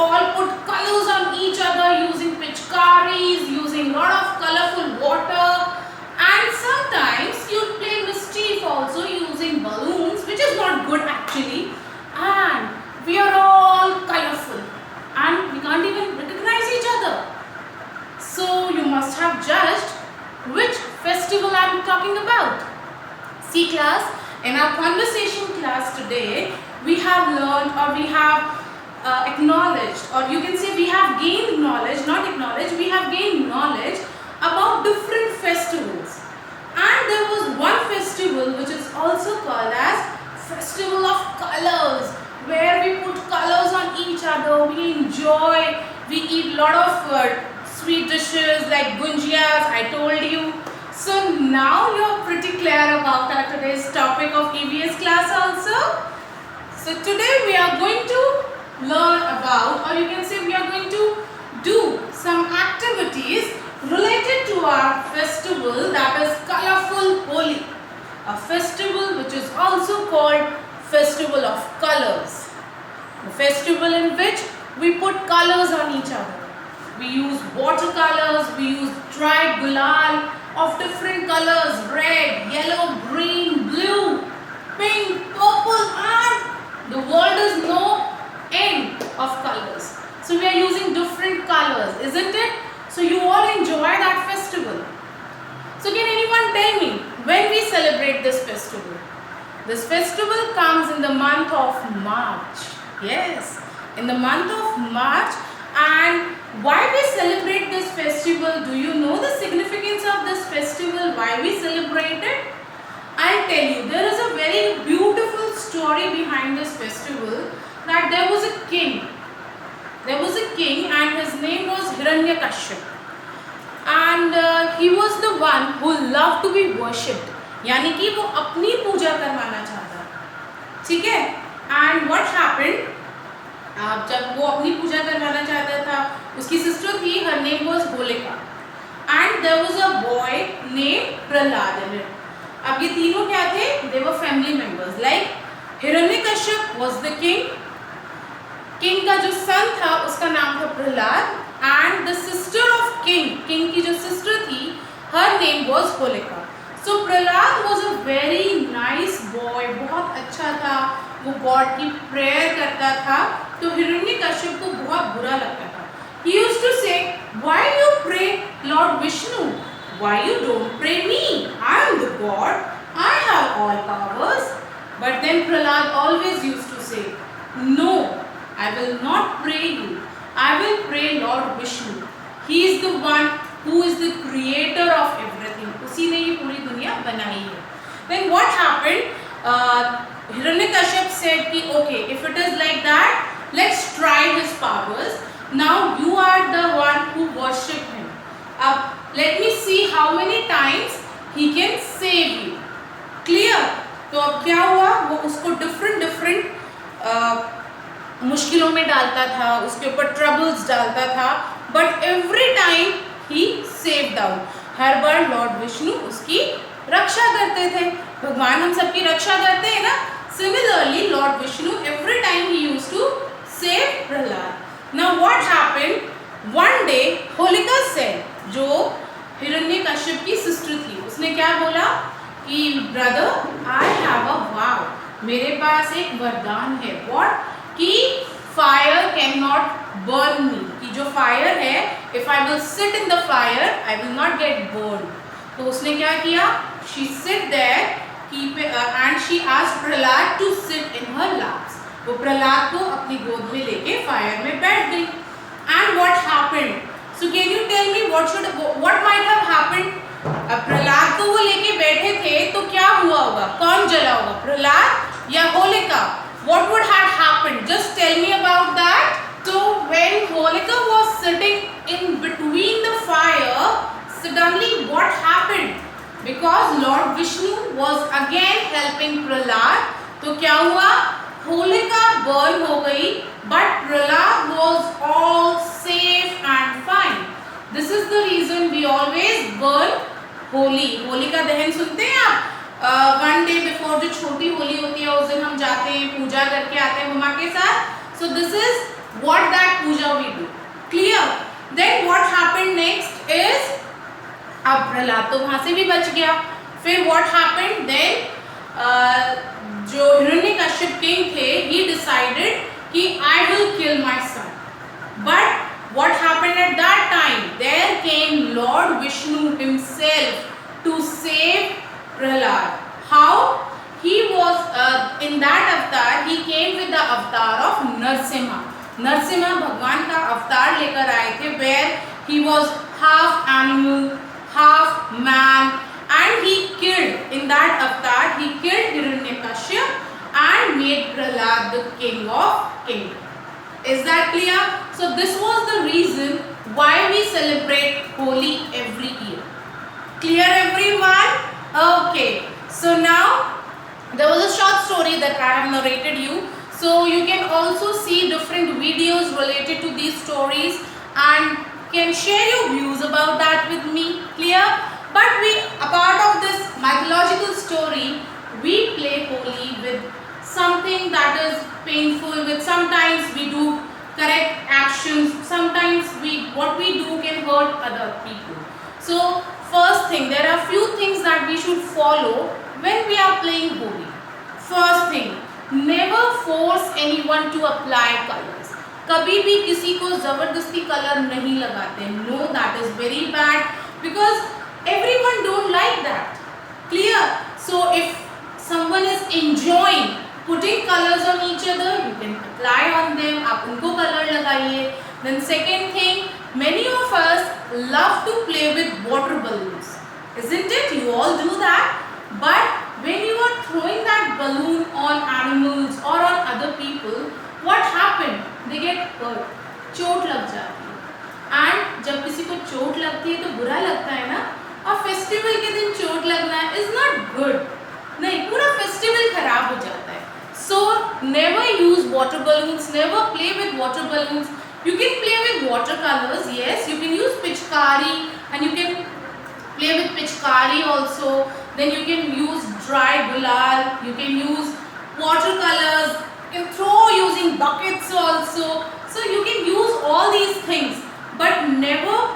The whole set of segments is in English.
all put colors on each other using pitchkaris, using lot of colorful water, and sometimes you play mischief also using balloons, which is not good actually. And we are all colorful and we can't even recognize each other. So you must have judged which festival I am talking about. See class, in our conversation class today, we have learned, or we have acknowledged, or you can say we have gained knowledge, not acknowledged, we have gained knowledge about different festivals. And there was one festival which is also called as Festival of Colors, where we put colors on each other, we enjoy, we eat lot of sweet dishes like gunjiyas, I told you. So now you are pretty clear about our today's topic of EVS class also. So today we are going to learn about, or you can say we are going to do some activities related to our festival, that is colorful Holi, a festival which is also called Festival of Colors. The festival in which we put colors on each other. We use watercolors, we use dried gulal of different colors, red, yellow, green, blue, pink, purple, and the world is no end of colors. So we are using different colors, isn't it? So you all enjoy that festival. So can anyone tell me when we celebrate this festival? This festival comes in the month of March. Yes, in the month of March. And why we celebrate this festival? Do you know the significance of this festival? Why we celebrate it? I'll tell you. There is a very beautiful story behind this festival, that there was a king. There was a king and his name was Hiranyakashipu. And he was the one who loved to be worshipped. यानी कि वो अपनी पूजा करवाना चाहता, ठीक है? And what happened? जब वो अपनी पूजा करवाना चाहता था, उसकी सिस्टर थी, her name was Holika, and there was a boy named Prahlad in it. अब ये तीनों क्या थे? They were family members. Like Hiranyakashipu was the king. King का जो son था उसका नाम था Prahlad, and the sister of king की जो sister थी, her name was Holika. So Prahlad was a very nice boy, बहुत अच्छा था, वो God की prayer करता था, तो हिरण्यकश्यप को बहुत बुरा लगता था. He used to say, why you pray Lord Vishnu? Why you don't pray me? I am the God, I have all powers. But then Prahlad always used to say, no, I will not pray you. I will pray Lord Vishnu. He is the one who is the creator of everything. उसी ने ये पूरी दुनिया बनाई है. Then what happened? Hiranyakashipu said कि okay, if it is like that, let's try his powers. Now you are the one who worship him. अब let me see how many times he can save you. Clear? तो अब क्या हुआ? वो उसको different मुश्किलों में डालता था, उसके ऊपर troubles डालता था, but every time he saved out. Her bar Lord Vishnu उसकी रक्षा करते थे. भगवान हम सबकी रक्षा करते हैं ना. Similarly, Lord Vishnu every time he used to save Prahlad. Now what happened? One day Holika said, जो हिरण्यकश्यप की सिस्टर थी, उसने क्या बोला कि brother, I have a vow. मेरे पास एक वरदान है. What? कि fire cannot burn me. कि जो fire है, if I will sit in the fire, I will not get burned. तो उसने क्या किया? She sit there, and she asked Prahlad to sit in her laps. वो प्रहलाद को अपनी गोद में लेके फायर में बैठ गई. And what happened? So can you tell me what might have happened? अब प्रहलाद को वो लेके बैठे थे तो क्या हुआ होगा? कौन जला होगा? प्रहलाद या Holika? What would have happened? Just tell me about that. So when Holika was sitting in between the fire, suddenly what happened? Because Lord Vishnu was again helping Prahlad, तो क्या हुआ? Holika burn हो गई, but Prahlad was all safe and fine. This is the reason we always burn Holi. Holi का दहन सुनते हैं आप? वन डे बिफोर जो छोटी होली होती है उस दिन हम जाते हैं पूजा करके आते हैं मम्मा के साथ. So this is what that puja we do. Clear? Then what happened next is, अब प्रहलाद तो वहां से भी बच गया. फिर what happened then? जो हिरण्यकश्यप किंग थे, he decided कि I will kill my son. But what happened at that time? There came Lord Vishnu himself to save Prahlad. How? He was in that avatar. He came with the avatar of Narsimha. Narsimha भगवान का अवतार लेकर आए थे, where he was half animal, half man, and he killed, in that avatar he killed Hiranyakashyap and made Prahlad the king of kingdom. Is that clear? So this was the reason why we celebrate Holi every year. Clear everyone? Okay. So now there was a short story that I have narrated you. So you can also see different videos related to these stories and can share your views about that with me. Clear? But a part of this mythological story, we play Holi with something that is painful, with sometimes we do correct actions, sometimes what we do can hurt other people. So first thing, there are few things that we should follow when we are playing Holi. First thing, never force anyone to apply colors. कभी भी किसी को जबरदस्ती colour नहीं लगाते. No, that is very bad because everyone don't like that. Clear? So if someone is enjoying putting colors on each other, you can apply on them. आप उनको colour लगाइए. Then second thing, many of us love to play with water balloons, isn't it? You all do that. But when you are throwing that balloon on animals or on other people, what happened? They get hurt. चोट लग जाती है. And जब किसी को चोट लगती है तो बुरा लगता है ना. और फेस्टिवल के दिन चोट लगना is not good. नहीं, पूरा फेस्टिवल खराब हो जाता है. So never use water balloons. Never play with water balloons. You can play with watercolors. Yes, you can use pichkari and you can play with pichkari also. Then you can use dry gulal. You can use watercolors. You can throw using buckets also. So you can use all these things, but never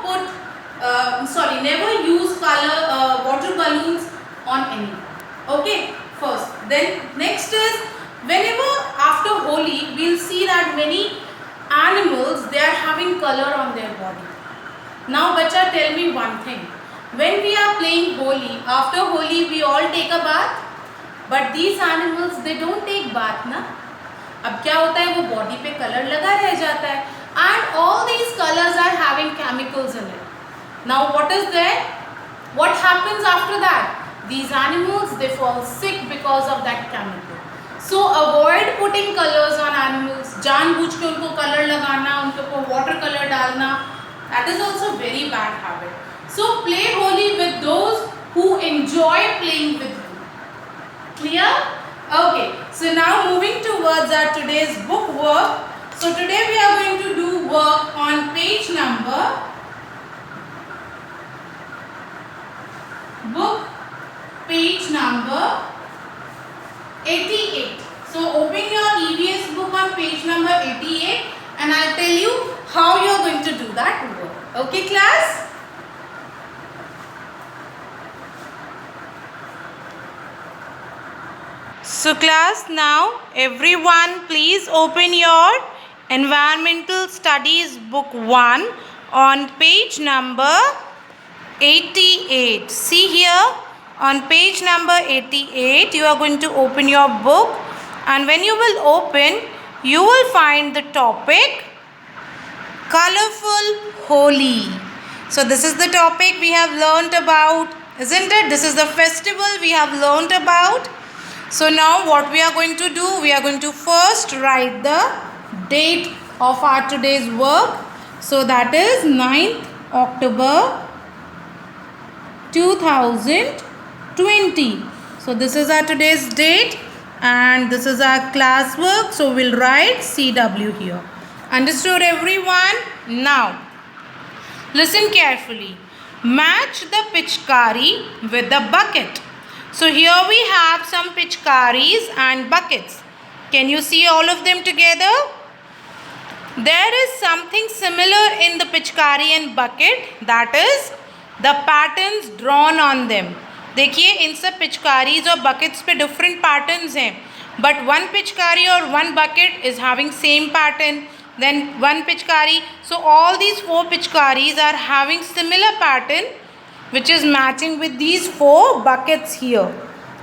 never use water balloons on anyone. Okay, first. Then next is, whenever after Holi, we'll see that many animals, they are having color on their body. Now bacha, tell me one thing. When we are playing Holi, after Holi we all take a bath, but these animals, they don't take bath ना. अब क्या होता है, वो body पे colour लगा रह जाता है, and all these colors are having chemicals in it. Now what is there? What happens after that? These animals, they fall sick because of that chemical. So avoid putting colors on animals. जानबूझ के उनको colour लगाना, उनके ऊपर water colour डालना, that is also very bad habit. So play Holi with those who enjoy playing with you. Clear? Okay. So now moving towards our today's book work. So today we are going to do work on page number, book page number 88. So open your EVS book on page number 88 and I'll tell you how you are going to do that work. Okay class? So class, now everyone please open your Environmental Studies book 1 on page number 88. See here on page number 88 you are going to open your book, and when you will open you will find the topic Colorful Holi. So this is the topic we have learnt about, isn't it? This is the festival we have learnt about. So now what we are going to do, we are going to first write the date of our today's work. So that is 9th October 2020. So this is our today's date and this is our class work. So we'll write CW here. Understood everyone? Now listen carefully. Match the pichkari with the bucket. So here we have some pichkaris and buckets. Can you see all of them together? There is something similar in the पिचकारी and bucket, that is the patterns drawn on them. देखिए इन सब पिचकारीज और buckets पे different patterns हैं, but one पिचकारी और one bucket is having same pattern. Then one पिचकारी, so all these four पिचकारीज are having similar pattern, which is matching with these four buckets here,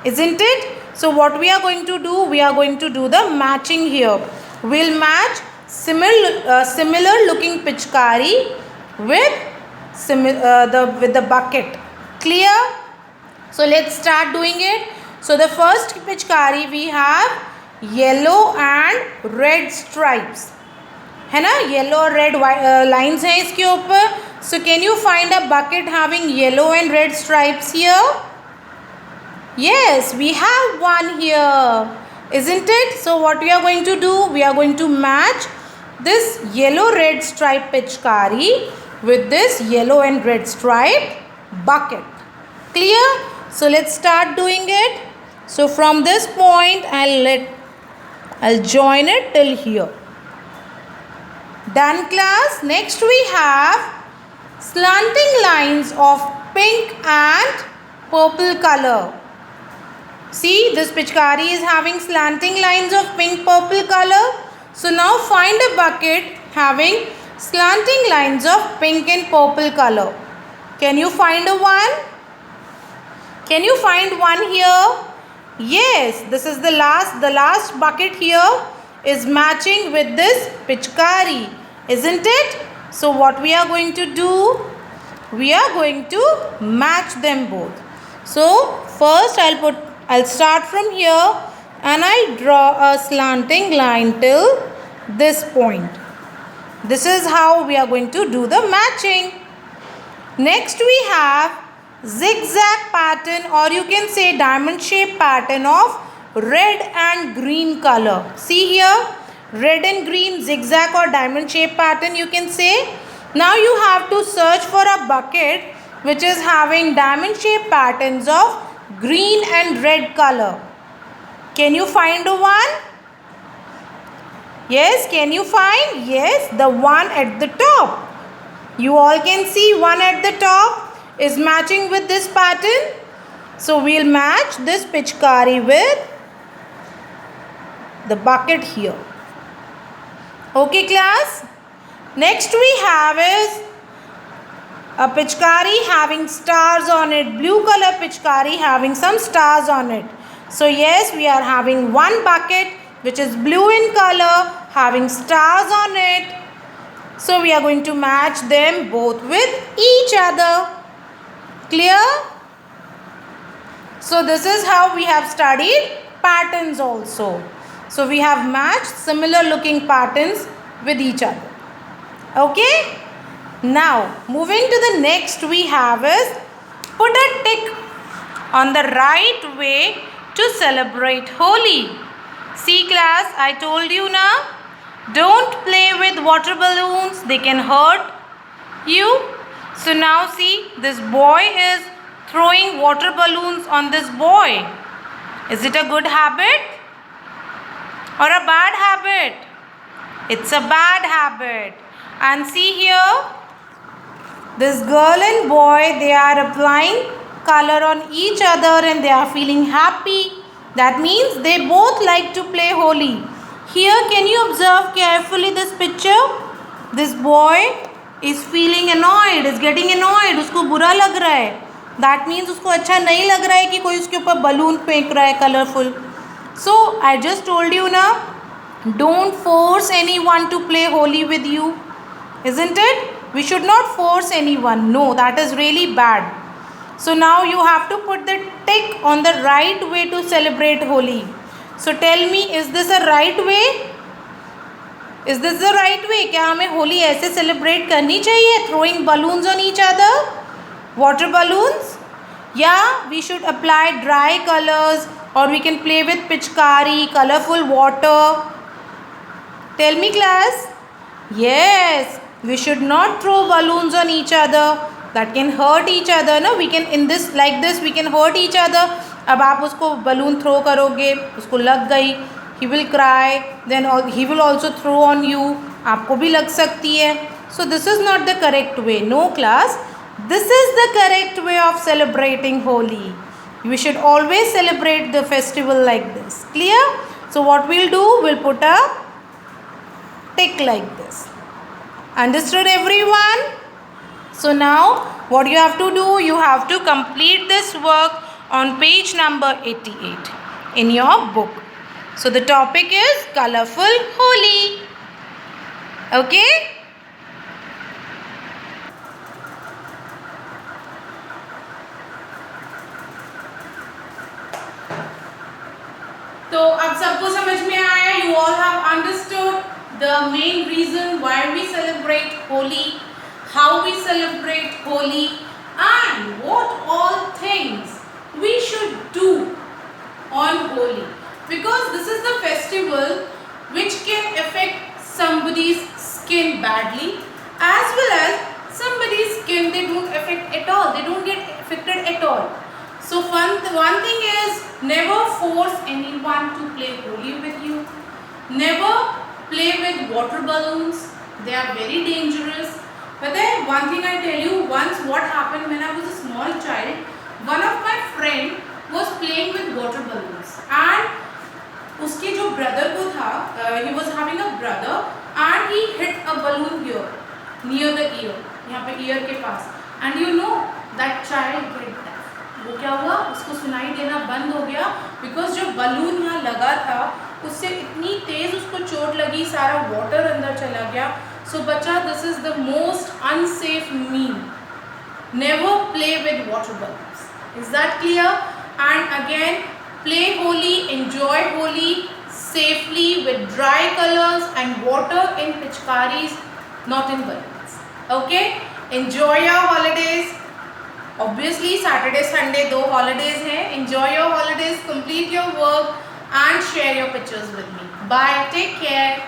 isn't it? So what we are going to do? We are going to do the matching here. We'll match similar looking pichkari with the bucket. Clear? So let's start doing it. So the first pichkari we have yellow and red stripes, है ना, yellow और red lines हैं इसके ऊपर. So can you find a bucket having yellow and red stripes here? Yes, we have one here, isn't it? So what we are going to do? We are going to match this yellow red stripe pichkari with this yellow and red stripe bucket. Clear? So let's start doing it. So from this point I'll join it till here. Done, class. Next we have slanting lines of pink and purple color. See, this pichkari is having slanting lines of pink purple color. So now find a bucket having slanting lines of pink and purple color. Can you find a one? Can you find one here? Yes, this is the last bucket here is matching with this pichkari, isn't it? So what we are going to do? We are going to match them both. So first I'll start from here and I'll draw a slanting line till this point. This is how we are going to do the matching. Next we have zigzag pattern, or you can say diamond shape pattern of red and green color. See here, red and green zigzag or diamond shape pattern you can say. Now you have to search for a bucket which is having diamond shape patterns of green and red color. Can you find one? Yes, can you find? Yes, the one at the top. You all can see one at the top is matching with this pattern. So we'll match this pichkari with the bucket here. Okay, class. Next we have is a pichkari having stars on it. Blue color pichkari having some stars on it. So yes, we are having one bucket which is blue in color having stars on it. So we are going to match them both with each other. Clear? So this is how we have studied patterns also. So we have matched similar looking patterns with each other. Okay? Now moving to the next we have is put a tick on the right way to celebrate Holi. See class, I told you now, don't play with water balloons, they can hurt you. So now see, this boy is throwing water balloons on this boy. Is it a good habit or a bad habit? It's a bad habit. And see here, this girl and boy, they are applying color on each other and they are feeling happy. That means they both like to play Holi. Here, can you observe carefully this picture? This boy is feeling annoyed, is getting annoyed. उसको बुरा लग रहा है. That means उसको अच्छा नहीं लग रहा है कि कोई उसके ऊपर balloon फेंक रहा है colorful. So I just told you now, don't force anyone to play Holi with you, isn't it? We should not force anyone. No, that is really bad. So now you have to put the tick on the right way to celebrate Holi. So tell me, is this a right way? Is this the right way? क्या हमें होली ऐसे celebrate करनी चाहिए? Throwing balloons on each other? Water balloons? Yeah, we should apply dry colors or we can play with pichkari, colorful water. Tell me class. Yes, we should not throw balloons on each other. That can hurt each other. No, we can in this like this we can hurt each other. अब आप उसको balloon throw करोगे, उसको लग गई, he will cry, then he will also throw on you. आपको भी लग सकती है. So this is not the correct way. No class. This is the correct way of celebrating Holi. We should always celebrate the festival like this. Clear? So what we'll do, we'll put a tick like this. Understood everyone? So now what you have to do, you have to complete this work on page number 88 in your book. So the topic is colorful Holi. Okay? तो अब सबको समझ में आया. You all have understood the main reason why we celebrate Holi, how we celebrate Holi, and what all things we should do on Holi. Because this is the festival which can affect somebody's skin badly, as well as somebody's skin they don't affect at all. They don't get affected at all. So one thing is, never force anyone to play Holi with you. Never play with water balloons. They are very dangerous. But then one thing I tell you, once what happened when I was a small child, one of my friend was playing with water balloons, and उसके जो brother को था, he was having a brother and he hit a balloon here near the ear, यहाँ पे ear के पास, and you know that child get deaf. वो क्या हुआ, उसको सुनाई देना बंद हो गया बिकॉज जो बलून यहाँ लगा था उससे इतनी तेज उसको चोट लगी, सारा वाटर अंदर चला गया. सो बच्चा, this is the most unsafe mean. Never play with water balloons. Is that clear? And again, play Holi, enjoy Holi safely with dry colors and water in पिचकारीज, not in balloons. Okay? Enjoy your holidays. Obviously Saturday Sunday दो holidays हैं. Enjoy your holidays, complete your work and share your pictures with me. Bye, take care.